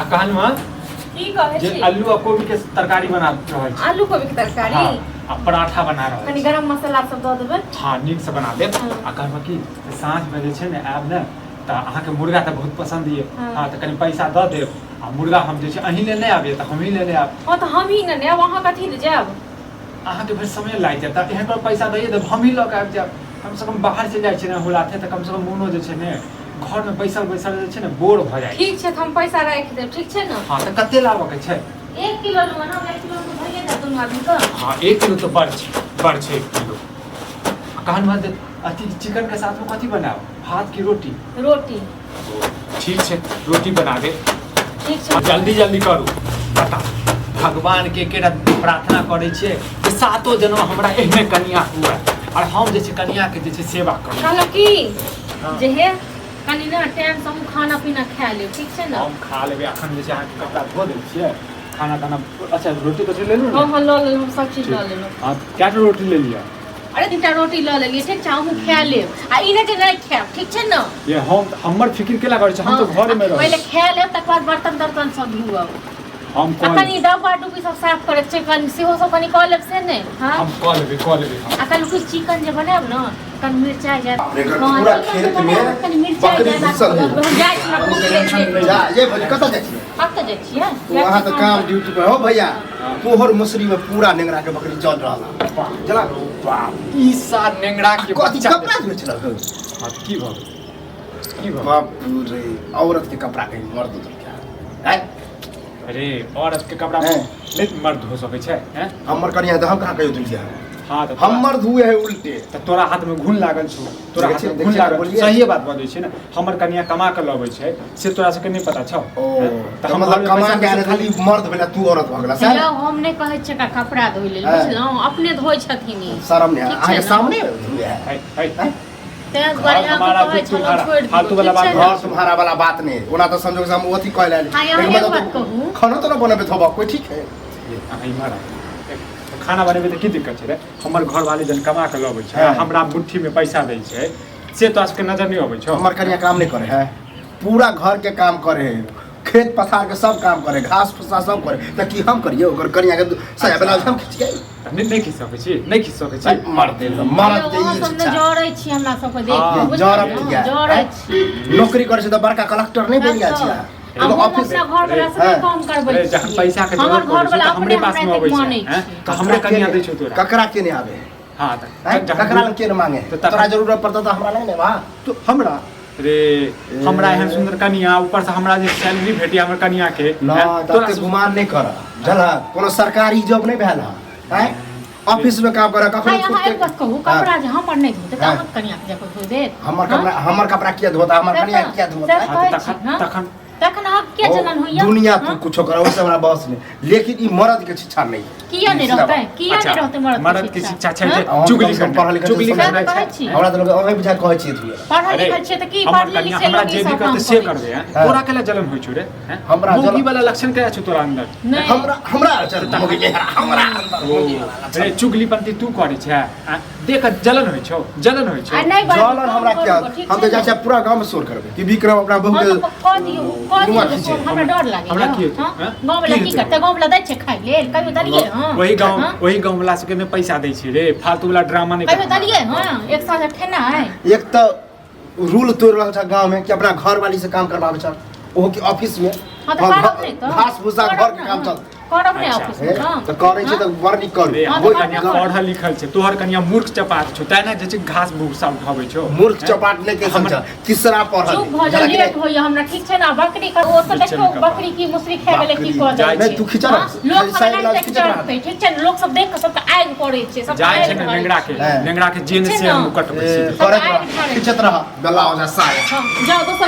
आ कहन में की कहै जे छी आलू आ कोबी के तरकारी बना रहल छी। आलू कोबी के तरकारी हाँ, आ पराठा बना रहल कनी छी। गरम मसाला सब दऽ देबै। हाँ नीक से बना देब। हाँ। आ कहन में की साँझ में जे छै ने आयब ने तऽ अहाँके मुर्गा तऽ बहुत पसंद ये। हाँ। हाँ तऽ कनी पैसा दऽ देब आ मुर्गा हम जे छै अहीं लेने आबिए तऽ हमहीं लेने आब। हाँ तऽ हम ही ने अब अहाँ कथी ले जायब। अहाँके फिर समय लागि जायत तऽ एहन पर पैसा दैए देब हमहीं लऽ के आबि जायब। कम से कम बाहर से जाइ छै ने हुलाथे तऽ कम से कम मोनो जे छै ने घर में बैसल बैसल जे छै ने बोर भऽ जाइ छै। ठीक छै तऽ हम पैसा राखि देब ठीक छै ने। हाँ तऽ कते लाबऽ के छै। 1 किलो लेबै ना 1 किलो तो भइए जात दुनू आदमी के। हाँ 1 किलो तो बड़ छै 1 किलो। कहन में अथी चिकन के साथ में कथी बनाओ भात की रोटी। रोटी ठीक छै रोटी बना दे। ठीक छै जल्दी जल्दी करू बता भगवान के केरा प्रार्थना करै छियै कि सातो जन्म हमरा एहने कन्या हुआ और हम जे छै कन्या के जे छै सेवा करू। कहलो की हाँ। जे हे कनी ना टाइम से हम खाना पीना खा लेब ठीक छै ने। हम खा लेबै अखन जे छै अहाँके कपड़ा धो दै छियै खाना ताना अच्छा रोटी तो ले लू हाँ हाँ लऽ लेलहुँ सब चीज लऽ लेलहुँ। हाँ क्या रोटी ले लिया। अरे 2टा रोटी लऽ लेलियै ठीक छै हमहूँ खा लेब आ ई नहि जे नहि खायब ठीक छै ने। ये हम हमर फिक्र केला करै छै हम तो घर में पहिले रहै खा लेब तकर बाद बर्तन तर्तन सब धुअब। हम आ कनी डब्बा डुब्बी सब साफ करे छै कनी सेहो सब कनी कऽ लेब से ने। हाँ हम कऽ लेबै आ कल कुछ चिकन जे बनाएब ना कनी मिरचाई जाय पूरा खेत में कनी मिरचाई बकरी घुसल है। हम जाय छी जा ये भाई कतऽ जाइ छी। अब तो जाय छियै तो वहाँ तो काम ड्यूटी पे हो भैया तोहर मसरी में पूरा नेंगरा के बकरी चल रहा चला ई साथ नेंगरा के कथी बच्चा कपड़ा धोइ छल हाँ की भऽ गेल की भऽ बाप रे औरत के कपड़ा कहीं मर्द धो क्या है अरे औरत के कपड़ा हैं? नहीं मर्द हो सकै छै हैं। हमर कनिया तो हम कहाँ कहियो धुलिया हाँ तो हमर धुए है उल्टे तऽ तोरा हाथ में घुन लागल छौ तोरा हाथ में घुन लागल बोलिए। सही बात बजै छै ने हमर कनिया कमा के लबै छै से तोरा सबके नहीं पता छौ। ओ तऽ तो हम मतलब घर में कमा पैसा के आने खाली खाली मर्द भेला तू औरत भऽ गेला सर हेलो हम नहीं कहै छियै का कपड़ा धोइ लेल हैं। बुझलहुँ अपने धोइ छथिन ई शर्म नहीं ठीक छै आके ने। सामने धुए है है तें दुआरे हम हमारा कहै भी छलहुँ तुम्हारा छोड़ि दियौ फालतू वाला ठीक छै बात ने? घर तुम्हारा वाला बात नहीं ओना तो संजोग से हम ओथी कहले हाँ, यहाँ लेकिन एक मतलब बात कहूँ। खाना तो ना बनाबे थोबा कोई ठीक है इमहर खाना बनेबै तऽ की दिक्कत छै रे हमर घर वाले जन कमा के लबै छै हैं। हमरा मुट्ठी में पैसा दै छै से तोरा सबके नजर नहीं अबै छौ। हमर कनिया काम नहीं करे है पूरा घर के काम करे है खेत पथार के सब काम करे घास फूसा सब करे त की हम करिए ओकर कनिया के सया ब्लाउज हम खींच के नहीं खींच सकै छी नहीं खींच सकै छी मर दे मरद के अहाँ ई सब ने इच्छा जरै छी हमरा सबके देख हाँ, के बुझलियै जरब ने? किया? जरै छी नौकरी करे से तो बड़का कलेक्टर नहीं बन गया छिया हम एगो ऑफिस अपना घर वाला से हैं। काम करबै अरे जहाँ पैसा के हमर जरूरत घर वाला पड़ै छै तऽ हमरे अपने पास में अबै छै मानै हैं? छै तऽ हमरे कनिया दै छौ तोरा ककरा के नहीं आवे हाँ हैं? ककरा के नहीं मांगे तो तखन- तोरा जरूरत पड़ता तो हमरा नहीं ने वहां तो हमरा रे हमरा एहन सुंदर कनिया ऊपर से हमरा जे सैलरी भेटी हमर कनिया के ना हैं? तोरा तते गुमान नहीं कर जला कोनो सरकारी जॉब नहीं भेल है ऑफिस में काम करे हां कखनो यहाँ एक बात कहू कपड़ा जे हमर नहीं धोते त हाँ। अहाँ कनिया के जाके धो देत हमर कपड़ा किया धोता हमर कनिया किया धोता है? हाँ, तो तखन तखन तखन आप क्या ओ, जलन होइया दुनिया हाँ? तू कुछो करो उससे हमरा बस नहीं लेकिन ई मर्द के शिक्षा नहीं किया नहीं रहता है किया नहीं रहते मर्द के शिक्षा छै जे हम चुगली कम से कम करना पढ़ल लिखल चुगली छी, करना समझ छै छी। हमरा तो लोग ओहे बुझा कहै छी तू पढ़ल अरे, लिखल छै त की हमर पढ़ल कनिया लिखल हमरा लोग जे ई भी सब करते काम से करे करबे हैं हाँ। तोरा केला जलन होइ छौ रे हैं हमरा मुगी जलन- वाला लक्षण क्या छै तोरा अंदर नहीं हमरा चल मोगी मेहरा हमरा अंदर मोगी वाला रे चुगलीपंती तू करे छै हैं? देख जलन होइ छौ जलन होइ छौ आ नहीं बात जलन हमरा क्या हम तो जाय पूरा गांव में शोर करबे कि विक्रम अपना बहू हाँ, के तो कह दियो नुआ खींचे। हमरा डर लागे हमरा की हेतै, हाँ? हाँ? गाँव वाला की की हेतै? करते गाँव वाला दै छै खाइ लेल कहियो दलिए हाँ वही हाँ? गांव वाला सबके में पैसा दै छै रे फालतू वाला ड्रामा नहीं कहियो करना। दलिए हाँ एक साथ ठेना है एक तो रूल तोड़ रहल छ गांव में कि अपना घर वाली से काम करवावे छ ओहो के ऑफिस में हाँ तो करब नहीं तो घास भूसा करब घर के ना, काम चल करब नहीं अच्छा, ऑफिस में हाँ तो करे छै तो वर्णी करू रे हाँ, हमर तो कनिया बात कर। पढ़ल लिखल छै तोहर कनिया मूर्ख चपाट छौ तै ना जे छै घास भूसा उठाबै छौ मूर्ख हैं? चपाट नहीं के हमर- समझ तीसरा पढ़ल चुप भ जा जरा कि लेट होइया हमरा ठीक छै ना बकरी का ओ सब बच्चे देखो में बकरी की मुसरी खाय गेले की बकरी, कह जाय जाय नहीं, तू खिचा रहा। लोग खाली साइड हमरा वाला देख खिचा रहा। चढ़ते ठीक छै लोग सब देख के सब आग पड़े छै सब जाय छै आगि ने पड़ै नेंगरा छै। के हैं। नेंगरा के जेन ठीक छै से हम ना? कटबै ए, सीधे सब करत आगि रह ठाड़े। खिचत रह बेला हो जा साया हाँ, जाओ दोसर